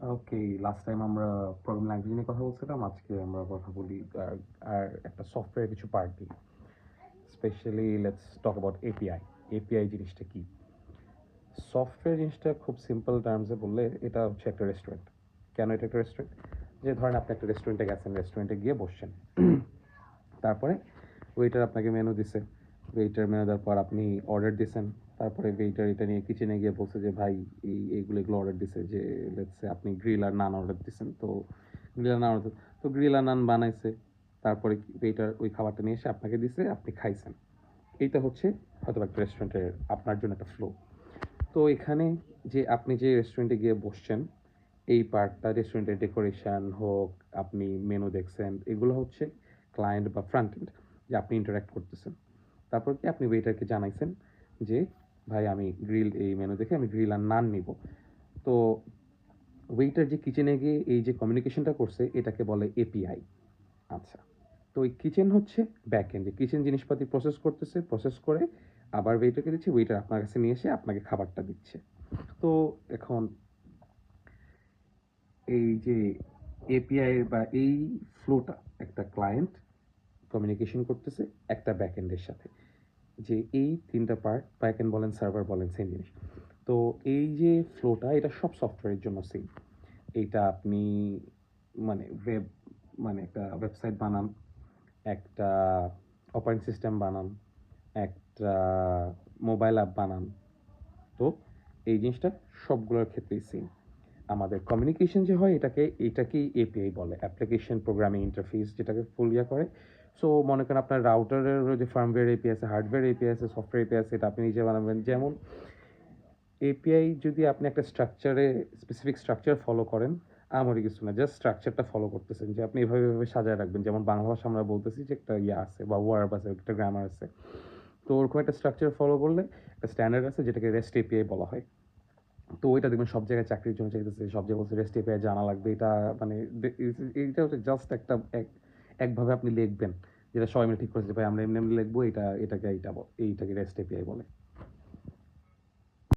ওকে, last time আমরা programming language নিয়ে কথা বলছিলাম। আজকে আমরা কথা বলি আর একটা সফটওয়্যার কিছু পার্ট নিয়ে। Specially let's talk about API. API জিনিসটা কি? সফটওয়্যার জিনিসটা খুব সিম্পল টার্মসে বললে এটা হচ্ছে একটা রেস্টুরেন্ট। কেন এটা একটা রেস্টুরেন্ট? যে ধরেন আপনি একটা রেস্টুরেন্টে গেছেন, রেস্টুরেন্টে গিয়ে বসছেন। তারপরে ওয়েটার আপনাকে মেনু দিছে। ওয়েটার মেনু দেওয়ার পর আপনি অর্ডার দিছেন। তারপরে ওয়েটার এটা নিয়ে কিচেনে গিয়ে বলছে যে ভাই এগুলো অর্ডার দিছে, যে লেটস সে আপনি গ্রিল আর নান অর্ডার দিছেন। তো গ্রিল আর নান অর্ডার, তো গ্রিল আর নান বানাইছে। তারপরে ওয়েটার ওই খাবারটা নিয়ে এসে আপনাকে দিছে, আপনি খাইছেন। এইটা হচ্ছে হয়তো একটা রেস্টুরেন্টের আপনার জন্য একটা ফ্লো। তো এখানে যে আপনি যে রেস্টুরেন্টে গিয়ে বসছেন, এই পার্টটা রেস্টুরেন্টের ডেকোরেশন হোক, আপনি মেনু দেখছেন, এগুলো হচ্ছে ক্লায়েন্ট বা ফ্রন্ট এন্ড, যে আপনি ইন্টারাক্ট করতেছেন। তারপর কি আপনি ওয়েটারকে জানাইছেন যে ভাই আমি গ্রিল এই মেনু দেখে আমি গ্রিল আর নান নিব। তো ওয়েটার যে কিচেনে গিয়ে এই যে কমিউনিকেশনটা করছে এটাকে বলে এপিআই। আচ্ছা, তো ওই কিচেন হচ্ছে ব্যাক এন্ড, যে কিচেন জিনিসপাতি প্রসেস করতেছে, প্রসেস করে আবার ওয়েটারকে দিচ্ছে, ওয়েটার আপনার কাছে নিয়ে এসে আপনাকে খাবারটা দিচ্ছে। তো এখন এই যে এপিআই বা এই ফ্লোটা, একটা ক্লায়েন্ট কমিউনিকেশন করতেছে একটা ব্যাকএন্ডের সাথে, যে এই তিনটা পার্ট, ব্যাকএন্ড বলেন সার্ভার বলেন সেম জিনিস। তো এই যে ফ্লোটা এটা সব সফটওয়্যারের জন্য সেম। এইটা আপনি মানে ওয়েব, মানে একটা ওয়েবসাইট বানান, একটা অপারেটিং সিস্টেম বানান, একটা মোবাইল অ্যাপ বানান, তো এই জিনিসটা সবগুলোর ক্ষেত্রেই সেম। আমাদের কমিউনিকেশন যে হয় এটাকেই এপিআই বলে, অ্যাপ্লিকেশন প্রোগ্রামিং ইন্টারফেস, যেটাকে ফুল ইয়া করে। সো মনে করেন আপনার রাউটারের যে ফার্মওয়্যার এপিআই আছে, হার্ডওয়্যার এপিআই আছে, সফটওয়্যার এপিআই আছে, এটা আপনি নিজে বানাবেন। যেমন এপিআই যদি আপনি একটা স্ট্রাকচারে, স্পেসিফিক স্ট্রাকচার ফলো করেন, আমারই কিছু না, জাস্ট স্ট্রাকচারটা ফলো করতেছেন, যে আপনি এভাবে এভাবে সাজায় রাখবেন। যেমন বাংলা ভাষা আমরা বলতেছি যে একটা ইয়ে আছে বা ওয়ার্ব আছে, একটা গ্রামার আছে। তো ওরকম একটা স্ট্রাকচার ফলো করলে একটা স্ট্যান্ডার্ড আছে যেটাকে রেস্ট এপিআই বলা হয়। তো ওইটা দেখবেন সব জায়গায় চাকরির জন্য চাইতেছে, সব জায়গায় বলছে রেস্ট এপিআই জানা লাগবে। এটা মানে এইটা হচ্ছে জাস্ট একটা একভাবে আপনি লিখবেন, যেটা সবাই মিলে ঠিক করেছে যে ভাই আমরা এমনি এমনি লিখবো, এটাকে রেস্ট এপিআই বলে।